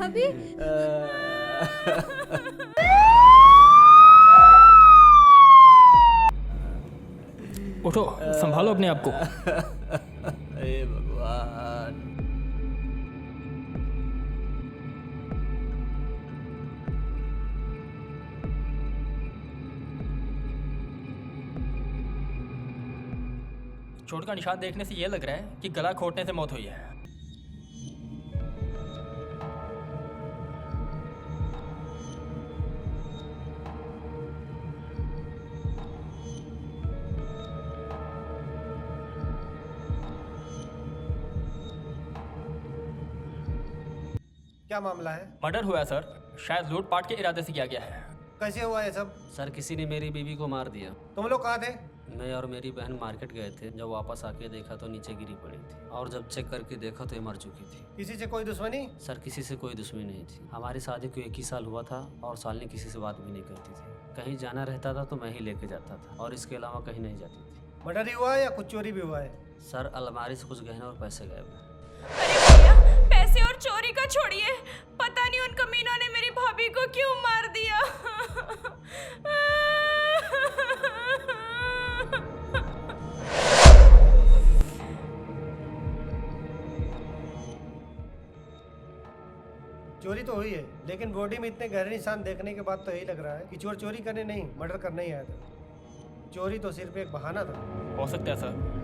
भाभी। उठो, संभालो अपने आप को। हे भगवान। चोट का निशान देखने से ये लग रहा है कि गला घोटने से मौत हुई है। क्या मामला है? मर्डर हुआ है सर, शायद लूटपाट के इरादे से किया गया है। कैसे हुआ ये सब? सर किसी ने मेरी बीवी को मार दिया। तुम लोग कहाँ थे? मैं और मेरी बहन मार्केट गए थे। जब वापस आके देखा तो नीचे गिरी पड़ी थी और जब चेक करके देखा तो ये मर चुकी थी। किसी से कोई दुश्मनी? सर किसी से कोई दुश्मनी नहीं थी। हमारी शादी को 1 ही साल हुआ था और सालनी किसी से बात भी नहीं करती थी। कहीं जाना रहता था तो मैं ही लेके जाता था और इसके अलावा कहीं नहीं जाती थी। मर्डर ही हुआ है या कुछ चोरी भी हुआ है? सर अलमारी से कुछ गहने और पैसे गायब हैं। अरे भैया, पैसे और चोरी का छोड़िए, पता नहीं उन कमीनों ने मेरी भाभी को क्यों मार दिया। चोरी तो हुई है, लेकिन बॉडी में इतने गहरे निशान देखने के बाद तो यही लग रहा है कि चोर चोरी करने नहीं, मर्डर करने ही आया था। चोरी तो सिर्फ एक बहाना था। हो सकता है सर।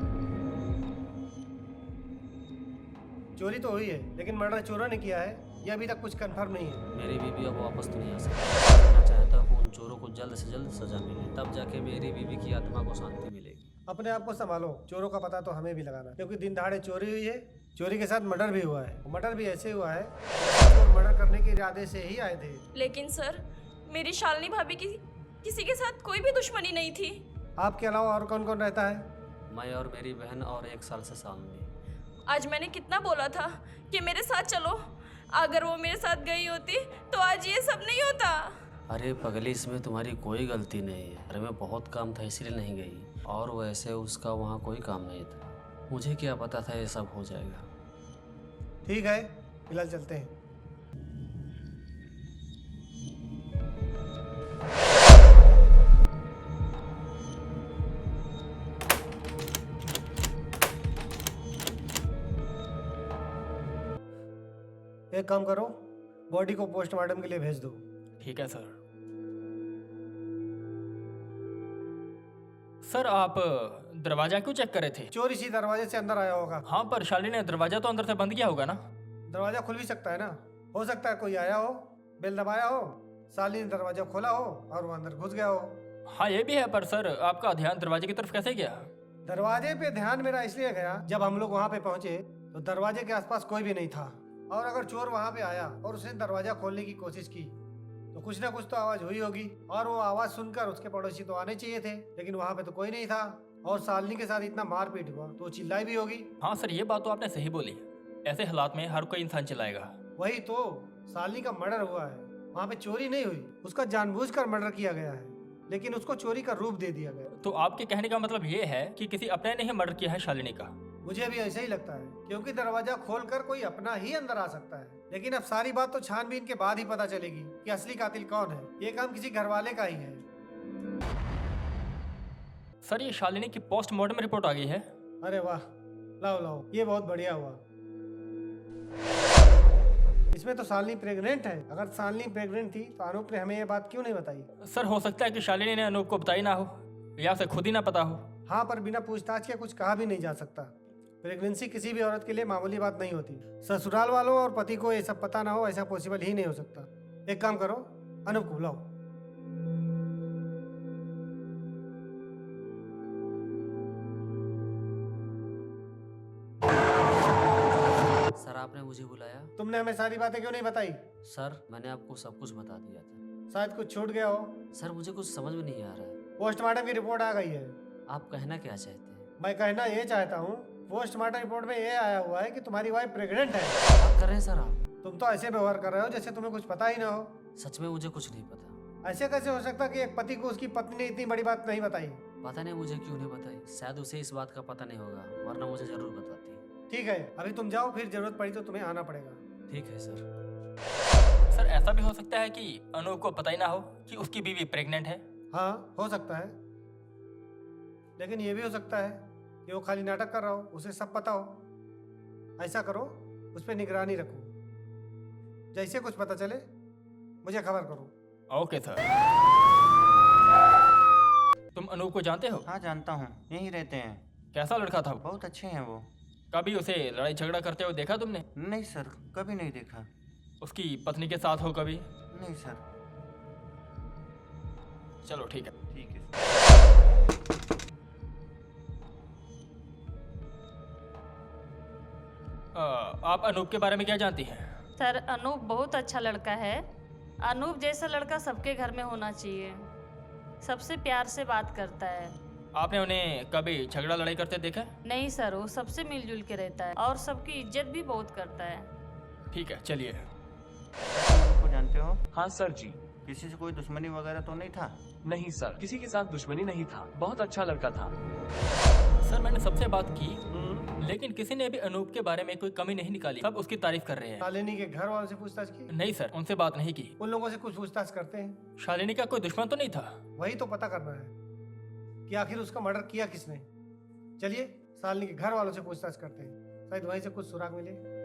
चोरी तो हुई है, लेकिन मर्डर चोरों ने किया है यह अभी तक कुछ कंफर्म नहीं है। मेरी बीवी अब वापस तो नहीं आ सकती। मैं चाहता हूँ उन चोरों को जल्द से जल्द सजा मिले, तब जाके मेरी बीवी की आत्मा को शांति मिलेगी। अपने आप को संभालो, चोरों का पता तो हमें भी लगाना, क्योंकि दिन दहाड़े चोरी हुई है, चोरी के साथ मर्डर भी हुआ है। मर्डर भी ऐसे हुआ है, चोर मर्डर करने के इरादे से ही आए थे। लेकिन सर, मेरी शालिनी भाभी की किसी के साथ कोई भी दुश्मनी नहीं थी। आपके अलावा और कौन कौन रहता है? मैं और मेरी बहन और 1 साल से सालनी। आज मैंने कितना बोला था कि मेरे साथ चलो, अगर वो मेरे साथ गई होती तो आज ये सब नहीं होता। अरे पगली, इसमें तुम्हारी कोई गलती नहीं है। अरे मैं बहुत काम था इसलिए नहीं गई, और वैसे उसका वहाँ कोई काम नहीं था। मुझे क्या पता था ये सब हो जाएगा। ठीक है, फिलहाल चलते हैं। एक काम करो, बॉडी को पोस्टमार्टम के लिए भेज दो। ठीक है सर। सर आप दरवाजा क्यों चेक कर रहे थे? चोर इसी दरवाजे से अंदर आया होगा। हाँ, पर शालिनी ने दरवाजा तो अंदर से बंद किया होगा ना। दरवाजा खुल भी सकता है ना, हो सकता है कोई आया हो, बेल दबाया हो, साली ने दरवाजा खोला हो और वो अंदर घुस गया हो। हाँ ये भी है, पर सर आपका ध्यान दरवाजे की तरफ कैसे गया? दरवाजे पे ध्यान मेरा इसलिए गया, जब हम लोग वहाँ पे पहुंचे तो दरवाजे के आसपास कोई भी नहीं था, और अगर चोर वहाँ पे आया और उसने दरवाजा खोलने की कोशिश की तो कुछ ना कुछ तो आवाज हुई होगी, और वो आवाज सुनकर उसके पड़ोसी तो आने चाहिए थे, लेकिन वहाँ पे तो कोई नहीं था, और सालनी के साथ इतना मारपीट हुआ तो चिल्लाई भी होगी। हाँ सर, ये बात तो आपने सही बोली। ऐसे हालात में हर कोई इंसान चिल्लाएगा। वही तो, सालनी का मर्डर हुआ है, वहाँ पे चोरी नहीं हुई, उसका जानबूझकर मर्डर किया गया है, लेकिन उसको चोरी का रूप दे दिया गया। तो आपके कहने का मतलब ये है कि किसी अपने ने ही मर्डर किया है शालिनी का? मुझे भी ऐसा ही लगता है, क्योंकि दरवाजा खोलकर कोई अपना ही अंदर आ सकता है, लेकिन अब सारी बात तो छानबीन के बाद ही पता चलेगी कि असली कातिल कौन है। ये काम किसी घरवाले का ही है। सर ये शालिनी की पोस्टमार्टम रिपोर्ट आ गई है। अरे वाह, लाओ लाओ, ये बहुत बढ़िया हुआ। इसमें तो सालनी प्रेग्नेंट है। अगर सालनी प्रेग्नेंट थी तो अनूप ने हमें ये बात क्यों नहीं बताई? सर हो सकता है कि शालिनी ने अनूप को बताई ना हो, या उसे खुद ही ना पता हो। हाँ, पर बिना पूछताछ के कुछ कहा भी नहीं जा सकता। प्रेगनेंसी किसी भी औरत के लिए मामूली बात नहीं होती। ससुराल वालों और पति को ये सब पता ना हो, ऐसा पॉसिबल ही नहीं हो सकता। एक काम करो, अनूप को बुलाओ। सर आपने मुझे बुलाया? तुमने हमें सारी बातें क्यों नहीं बताई? सर मैंने आपको सब कुछ बता दिया था। शायद कुछ छूट गया हो। सर मुझे कुछ समझ में नहीं आ रहा है। पोस्टमार्टम की रिपोर्ट आ गई है। आप कहना क्या चाहते हैं? मैं कहना ये चाहता हूँ, पोस्टमार्टम रिपोर्ट में ये आया हुआ है कि तुम्हारी वाइफ प्रेग्नेंट है। बात कर रहे हैं सर आप? तुम तो ऐसे व्यवहार कर रहे हो जैसे तुम्हें कुछ पता ही ना हो। सच में मुझे कुछ नहीं पता। ऐसे कैसे हो सकता कि एक पति को उसकी पत्नी ने इतनी बड़ी बात नहीं बताई? पता नहीं मुझे क्यों नहीं बताई। शायद उसे इस बात का पता नहीं होगा, वरना मुझे जरूर बताती। ठीक है, अभी तुम जाओ, फिर जरूरत पड़ी तो तुम्हें आना पड़ेगा। ठीक है सर। सर ऐसा भी हो सकता है कि अनूप को पता ही ना हो कि उसकी बीवी प्रेग्नेंट है। हाँ हो सकता है, लेकिन ये भी हो सकता है कि वो खाली नाटक कर रहा हो, उसे सब पता हो। ऐसा करो, उस पर निगरानी रखो, जैसे कुछ पता चले मुझे खबर करो। Okay sir. तुम अनूप को जानते हो? हाँ जानता हूँ, यहीं रहते हैं। कैसा लड़का था वो? बहुत अच्छे हैं वो। कभी उसे लड़ाई झगड़ा करते हुए देखा तुमने? नहीं सर, कभी नहीं देखा। उसकी पत्नी के साथ हो कभी? नहीं सर। चलो ठीक है। ठीक है आप अनूप के बारे में क्या जानती हैं? सर अनूप बहुत अच्छा लड़का है। अनूप जैसा लड़का सबके घर में होना चाहिए। सबसे प्यार से बात करता है। आपने उन्हें कभी झगड़ा लड़ाई करते देखा? नहीं सर, वो सबसे मिलजुल के रहता है और सबकी इज्जत भी बहुत करता है। ठीक है चलिए। को जानते हो? हाँ सर जी। किसी से कोई दुश्मनी वगैरह तो नहीं था? नहीं सर, किसी के साथ दुश्मनी नहीं था, बहुत अच्छा लड़का था। सर मैंने सबसे बात की, लेकिन किसी ने भी अनूप के बारे में कोई कमी नहीं निकाली। सब उसकी तारीफ कर रहे हैं। शालिनी के घर वालों से पूछताछ की? नहीं सर, उनसे बात नहीं की। उन लोगों से कुछ पूछताछ करते हैं। शालिनी का कोई दुश्मन तो नहीं था? वही तो पता करना है कि आखिर उसका मर्डर किया किसने। चलिए शालिनी के घर वालों से पूछताछ करते हैं, शायद वहीं से कुछ सुराग मिले।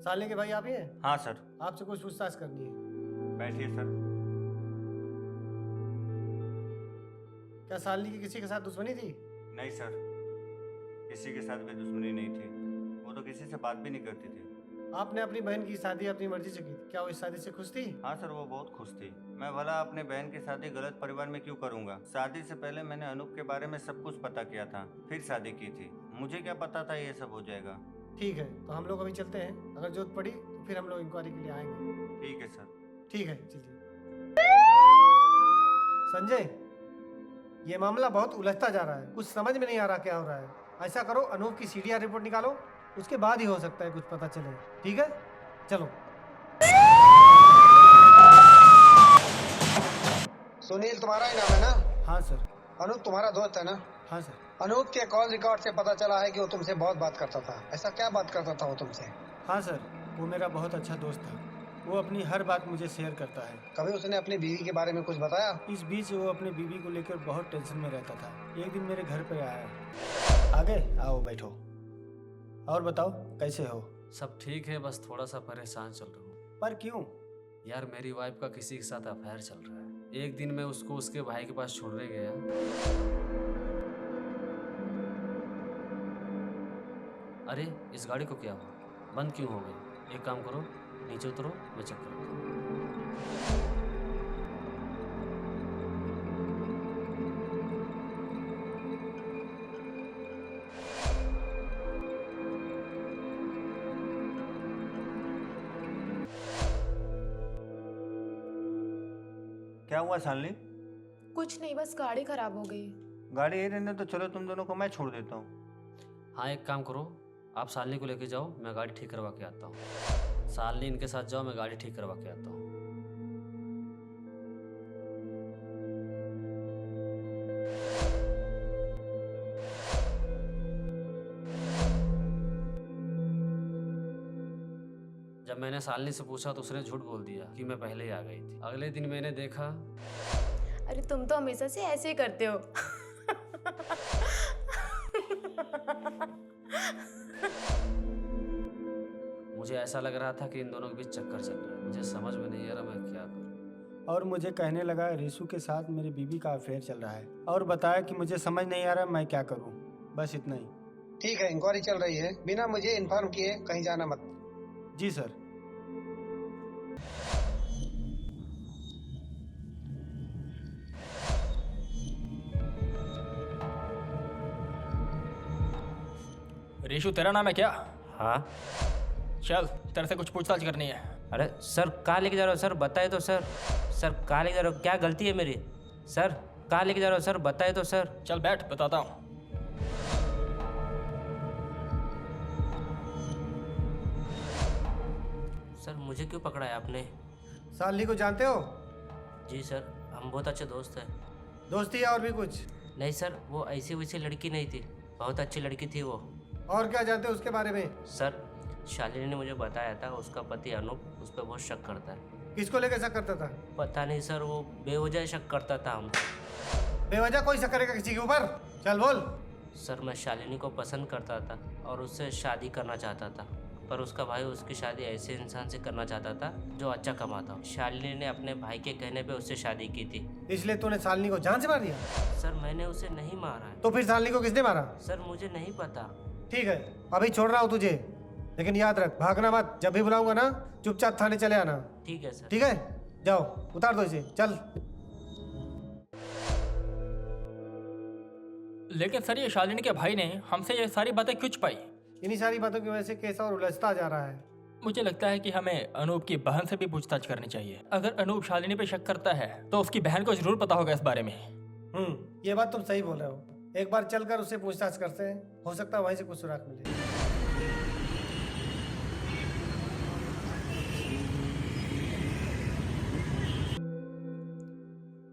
शालिनी के भाई आप ही हैं? हाँ सर। आपसे कुछ पूछताछ करनी है। बैठिए सर। क्या शालिनी की किसी के साथ दुश्मनी थी? नहीं सर, किसी के साथ भी दुश्मनी नहीं थी। वो तो किसी से बात भी नहीं करती थी। आपने अपनी बहन की शादी अपनी मर्जी से की, क्या वो इस शादी से खुश थी? हाँ सर, वो बहुत खुश थी। मैं भला अपने बहन की शादी गलत परिवार में क्यों करूँगा। शादी से पहले मैंने अनूप के बारे में सब कुछ पता किया था, फिर शादी की थी। मुझे क्या पता था ये सब हो जाएगा। ठीक है, तो हम लोग अभी चलते हैं। अगर जरूरत पड़ी तो फिर हम लोग इंक्वायरी के लिए आएंगे। ठीक है सर। ठीक है चलिए। संजय, ये मामला बहुत उलझता जा रहा है, कुछ समझ में नहीं आ रहा क्या हो रहा है। ऐसा करो, अनूप की सीडीआर रिपोर्ट निकालो, उसके बाद ही हो सकता है कुछ पता चले। ठीक है चलो। सुनील तुम्हारा ही नाम है ना? हाँ सर। अनूप तुम्हारा दोस्त है ना? हाँ सर। अनूप के कॉल रिकॉर्ड से पता चला है कि वो तुमसे बहुत बात करता था। ऐसा क्या बात करता था वो तुमसे? हाँ सर, वो मेरा बहुत अच्छा दोस्त था। वो अपनी हर बात मुझे शेयर करता है। कभी उसने अपनी बीवी के बारे में कुछ बताया? इस बीच वो अपनी बीवी को लेकर बहुत टेंशन में रहता था। एक दिन मेरे घर पर आया। आगे आओ बैठो। और बताओ कैसे हो? सब ठीक है, बस थोड़ा सा परेशान चल रहा हूँ। पर क्यों? यार मेरी वाइफ का किसी के साथ अफेयर चल रहा है। एक दिन मैं उसको उसके भाई के पास छोड़ने गया। अरे इस गाड़ी को क्या हुआ, बंद क्यों हो गई? एक काम करो, नीचे उतरो, मैं चेक करता हूँ। क्या हुआ शालिनी? कुछ नहीं, बस गाड़ी खराब हो गई। गाड़ी यही रहने तो चलो, तुम दोनों को मैं छोड़ देता हूँ। हाँ एक काम करो, आप शालिनी को लेके जाओ, मैं गाड़ी ठीक करवा के आता हूँ। शालिनी इनके साथ जाओ, मैं गाड़ी ठीक करवा के आता हूँ। जब मैंने शालिनी से पूछा तो उसने झूठ बोल दिया कि मैं पहले ही आ गई थी। अगले दिन मैंने देखा। अरे तुम तो हमेशा से ऐसे ही करते हो। मुझे ऐसा लग रहा था कि इन दोनों के बीच चक्कर चल रहा है। मुझे समझ में नहीं आ रहा मैं क्या करूं। और मुझे कहने लगा रिशु के साथ मेरी बीवी का अफेयर चल रहा है, और बताया कि मुझे समझ नहीं आ रहा मैं क्या करूं। बस इतना ही। ठीक है, इंक्वायरी चल रही है, बिना मुझे इन्फॉर्म किए कहीं जाना मत। जी सर। रीशु तेरा नाम है क्या? हाँ। चल तेरे से कुछ पूछताछ करनी है। अरे सर कहाँ लेके जा रहे हो सर, बताए तो सर। सर कहाँ लेके जा रहे हो, क्या गलती है मेरी? सर कहाँ लेके जा रहे हो सर, बताए तो सर। चल बैठ, बताता हूँ। सर मुझे क्यों पकड़ा है आपने? शालिनी को जानते हो? जी सर, हम बहुत अच्छे दोस्त हैं। दोस्ती है और भी कुछ? नहीं सर, वो ऐसी वैसी लड़की नहीं थी, बहुत अच्छी लड़की थी वो। और क्या जानते हो उसके बारे में? सर शालिनी ने मुझे बताया था उसका पति अनूप उस पर बहुत शक करता है। किसको लेकर शक करता था? पता नहीं सर, वो बेवजह शक करता था हम। बेवजह कोई शक करेगा किसी के ऊपर? चल बोल। सर मैं शालिनी को पसंद करता था और उससे शादी करना चाहता था, पर उसका भाई उसकी शादी ऐसे इंसान से करना चाहता था जो अच्छा कमाता हो। शालिनी ने अपने भाई के कहने पे उससे शादी की थी। इसलिए तूने शालिनी को जान से मार दिया? सर मैंने उसे नहीं मारा है। तो फिर शालिनी को किसने मारा? सर मुझे नहीं पता। ठीक है, अभी छोड़ रहा हूँ तुझे, लेकिन याद रख भागना मत। जब भी बुलाऊंगा ना चुपचाप थाने चले आना। ठीक है सर। ठीक है, जाओ उतार दो इसे, चल। लेकिन सर ये शालिनी के भाई ने हमसे ये सारी बातें क्यों छुपाई? इन्हीं सारी बातों की वजह से केस और उलझता जा रहा है। मुझे लगता है कि हमें अनूप की बहन से भी पूछताछ करनी चाहिए। अगर अनूप शालिनी पे शक करता है तो उसकी बहन को जरूर पता होगा इस बारे में। ये बात तुम सही बोल रहे हो। एक बार चलकर उससे पूछताछ करते हैं, हो सकता है वहीं से कुछ सुराग मिले।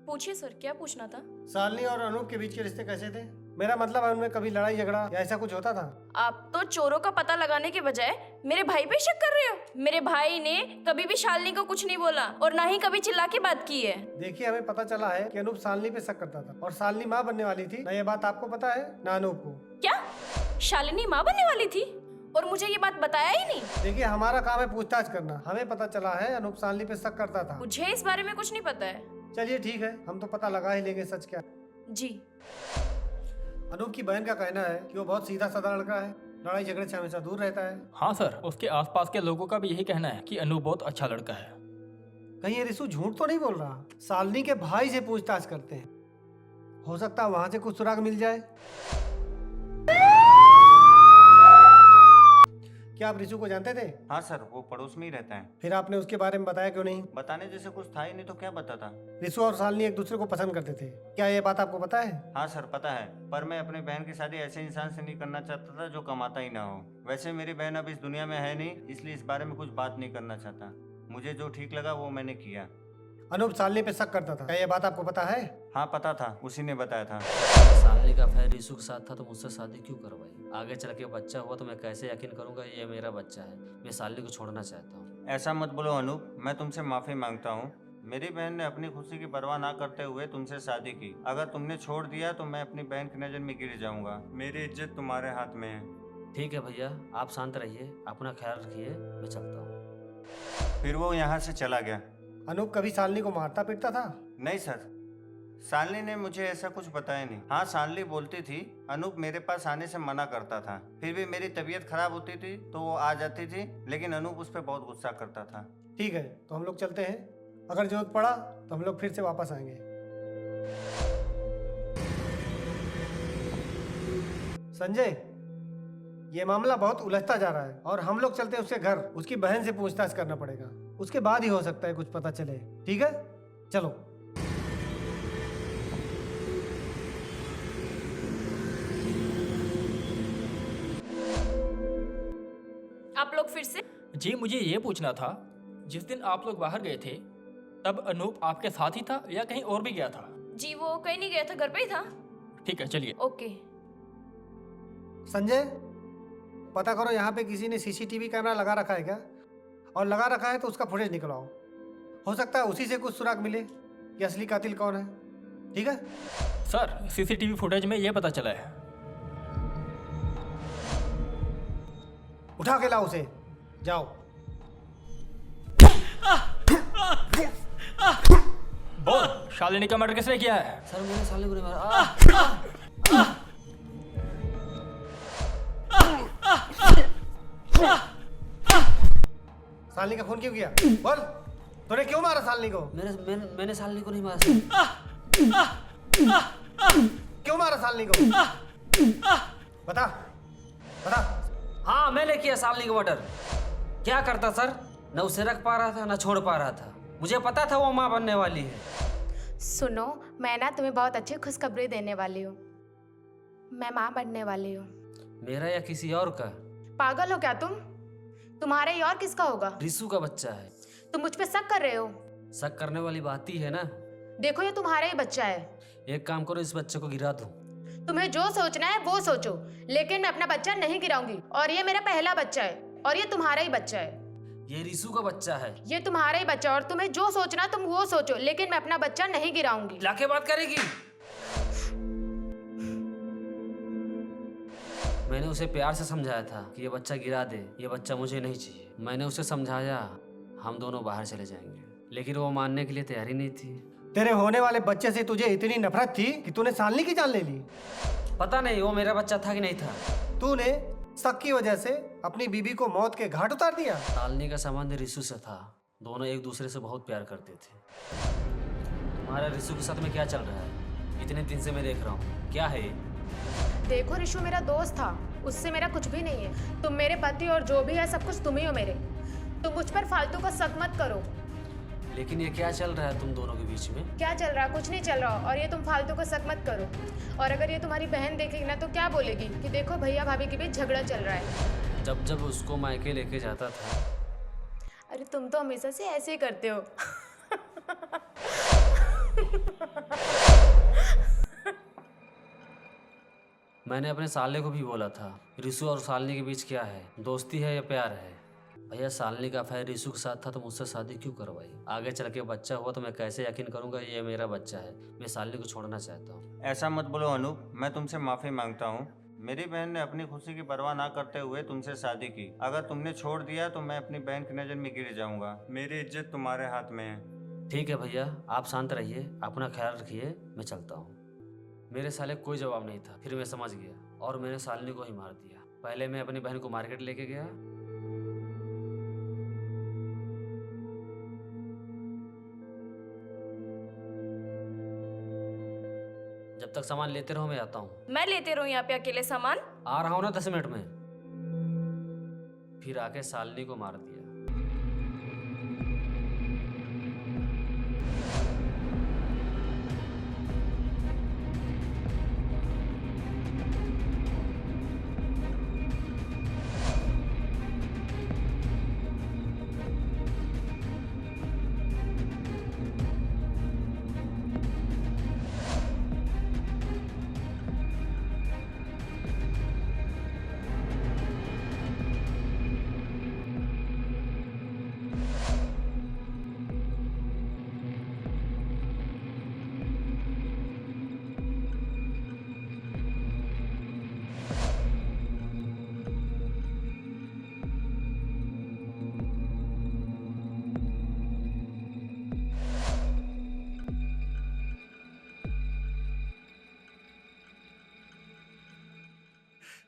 पूछिए सर, क्या पूछना था? शालिनी और अनूप के बीच के रिश्ते कैसे थे? मेरा मतलब है उनमें कभी लड़ाई झगड़ा या ऐसा कुछ होता था? आप तो चोरों का पता लगाने के बजाय मेरे भाई पे शक कर रहे हो। मेरे भाई ने कभी भी शालिनी को कुछ नहीं बोला और ना ही कभी चिल्ला के बात की है। देखिए, हमें पता चला है कि अनूप शालिनी पे शक करता था और शालिनी माँ बनने वाली थी। ना ये बात आपको पता है ना अनूप को। क्या शालिनी माँ बनने वाली थी और मुझे ये बात बताया ही नहीं? देखिए, हमारा काम है पूछताछ करना। हमें पता चला है अनूप शालिनी पे शक करता था। मुझे इस बारे में कुछ नहीं पता है। चलिए ठीक है, हम तो पता लगा ही लेंगे सच क्या। जी। अनूप की बहन का कहना है कि वो बहुत सीधा साधा लड़का है, लड़ाई झगड़े से हमेशा दूर रहता है। हाँ सर, उसके आसपास के लोगों का भी यही कहना है कि अनूप बहुत अच्छा लड़का है। कहीं ये रिसू झूठ तो नहीं बोल रहा? शालिनी के भाई से पूछताछ करते हैं, हो सकता है वहां से कुछ सुराग मिल जाए। क्या आप रिसू को जानते थे? हाँ सर, वो पड़ोस में ही रहता है। फिर आपने उसके बारे में बताया क्यों नहीं? बताने जैसे कुछ था ही नहीं तो क्या बताता। रिसू और शालिनी एक दूसरे को पसंद करते थे, क्या ये बात आपको पता है? हाँ सर पता है, पर मैं अपनी बहन की शादी ऐसे इंसान से नहीं करना चाहता था जो कमाता ही ना हो। वैसे मेरी बहन अब इस दुनिया में है नहीं, इसलिए इस बारे में कुछ बात नहीं करना चाहता। मुझे जो ठीक लगा वो मैंने किया। अनूप शालिनी पे शक करता था, क्या ये बात आपको पता है? हाँ पता था, उसी ने बताया था। शालिनी का अफेयर रिसू के साथ था तो मुझसे शादी क्यों करवाई? आगे चल के बच्चा हुआ तो मैं कैसे यकीन करूंगा ये मेरा बच्चा है? मैं शालिनी को छोड़ना चाहता हूँ। ऐसा मत बोलो अनूप, मैं तुमसे माफी मांगता हूँ। मेरी बहन ने अपनी खुशी की परवाह ना करते हुए तुमसे शादी की। अगर तुमने छोड़ दिया तो मैं अपनी बहन की नज़र में गिर जाऊंगा। मेरी इज्जत तुम्हारे हाथ में है। ठीक है भैया, आप शांत रहिए, अपना ख्याल रखिए, मैं चलता हूँ। फिर वो यहाँ से चला गया। अनूप कभी शालिनी को मारता पीटता था? नहीं सर, शालिनी ने मुझे ऐसा कुछ बताया नहीं। हाँ शालिनी बोलती थी अनूप मेरे पास आने से मना करता था, फिर भी मेरी तबीयत खराब होती थी तो वो आ जाती थी, लेकिन अनूप उस पर बहुत गुस्सा करता था। ठीक है, तो हम लोग चलते हैं। अगर जरूरत पड़ा तो हम लोग फिर से वापस आएंगे। संजय, ये मामला बहुत उलझता जा रहा है और हम लोग चलते हैं उसके घर। उसकी बहन से पूछताछ करना पड़ेगा, उसके बाद ही हो सकता है कुछ पता चले। ठीक है, चलो। आप लोग फिर से? जी मुझे ये पूछना था, जिस दिन आप लोग बाहर गए थे तब अनूप आपके साथ ही था या कहीं और भी गया था? जी वो कहीं नहीं गया था, घर पे ही था। ठीक है चलिए। ओके। संजय, पता करो यहाँ पे किसी ने सीसीटीवी कैमरा लगा रखा है क्या, और लगा रखा है तो उसका फुटेज निकलवाओ। हो सकता है उसी से कुछ सुराग मिले कि असली कातिल कौन है। ठीक है सर, सीसीटीवी फुटेज में ये पता चला है। उठा के लाओ उसे, जाओ। बोल, शालिनी का मर्डर किसने किया है? सर मैंने शालिनी को नहीं मारा। शालिनी का खून क्यों किया? बोल, तूने क्यों मारा शालिनी को? मैंने शालिनी को नहीं मारा सर। क्यों मारा शालिनी को? बता बता। हाँ मैंने किया शालिनी को मर्डर। क्या करता सर? न उसे रख पा रहा था न छोड़ पा रहा था। मुझे पता था वो माँ बनने वाली है। सुनो, मैं ना तुम्हें बहुत अच्छी खुशखबरी देने वाली हूँ। मैं माँ बनने वाली हूँ। मेरा या किसी और का? पागल हो क्या तुम? तुम्हारे ही और किसका होगा? रिसू का बच्चा है। तुम मुझ पे शक कर रहे हो? शक करने वाली बात ही है ना। देखो ये तुम्हारा ही बच्चा है। एक काम करो, इस बच्चे को गिरा दो। तुम्हें जो सोचना है वो सोचो, लेकिन मैं अपना बच्चा नहीं गिराऊंगी। और ये मेरा पहला बच्चा है और ये तुम्हारा ही बच्चा है। ये रिसु का बच्चा है। ये तुम्हारा ही बच्चा, और तुम्हें जो सोचना तुम वो सोचो, लेकिन मैं अपना बच्चा नहीं गिराऊंगी। लाके बात करेगी। मैंने उसे प्यार से समझाया था कि ये बच्चा गिरा दे, ये बच्चा मुझे नहीं चाहिए। मैंने उसे समझाया हम दोनों बाहर चले जाएंगे, लेकिन वो मानने के लिए तैयार ही नहीं थी। तेरे होने वाले बच्चे से तुझे इतनी नफरत थी कि तूने शालिनी की जान ले ली। पता नहीं वो मेरा बच्चा था कि नहीं था। तूने शक की वजह से अपनी बीबी को मौत के घाट उतार दिया। शालिनी का संबंध रिसु से था, दोनों एक दूसरे से बहुत प्यार करते थे। तुम्हारा रिसु के साथ में क्या चल रहा है? इतने दिन से मैं देख रहा हूँ, क्या है ये? देखो रिशु मेरा दोस्त था, उससे मेरा कुछ भी नहीं है। तुम मेरे पति और जो भी है सब कुछ तुम ही हो मेरे। तुम मुझ पर फालतू का शक मत करो। लेकिन ये क्या चल रहा है तुम दोनों के बीच में? क्या चल रहा? कुछ नहीं चल रहा। और ये तुम फालतू का शक मत करो। और अगर ये तुम्हारी बहन देखेगी ना तो क्या बोलेगी कि देखो भैया भाभी के बीच झगड़ा चल रहा है। जब जब उसको मायके लेके जाता था। अरे तुम तो हमेशा से ऐसे ही करते हो। मैंने अपने साले को भी बोला था रिसु और शालिनी के बीच क्या है, दोस्ती है या प्यार है। भैया शालिनी का अफेयर रिसु के साथ था तो मुझसे शादी क्यों करवाई? आगे चल के बच्चा हुआ तो मैं कैसे यकीन करूंगा ये मेरा बच्चा है? मैं शालिनी को छोड़ना चाहता हूँ। ऐसा मत बोलो अनूप, मैं तुमसे माफ़ी मांगता हूँ। मेरी बहन ने अपनी खुशी की परवाह ना करते हुए तुमसे शादी की। अगर तुमने छोड़ दिया तो मैं अपनी बहन की नज़र में गिर जाऊंगा। मेरी इज्जत तुम्हारे हाथ में है। ठीक है भैया, आप शांत रहिए, अपना ख्याल रखिए, मैं चलता हूँ। मेरे साले कोई जवाब नहीं था, फिर मैं समझ गया और मैंने शालिनी को ही मार दिया। पहले मैं अपनी बहन को मार्केट लेके गया। जब तक सामान लेते रहो मैं आता हूँ। मैं लेते रहूं यहाँ पे अकेले सामान? आ रहा हूँ ना 10 मिनट में। फिर आके शालिनी को मार दिया।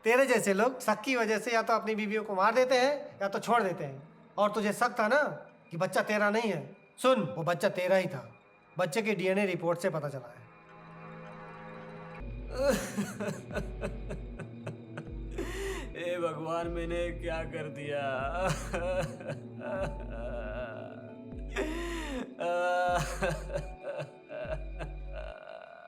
तेरे जैसे लोग शक की वजह से या तो अपनी बीवियों को मार देते हैं या तो छोड़ देते हैं। और तुझे शक था ना कि बच्चा तेरा नहीं है। सुन, वो बच्चा तेरा ही था। बच्चे की डीएनए रिपोर्ट से पता चला है। हे भगवान, मैंने क्या कर दिया?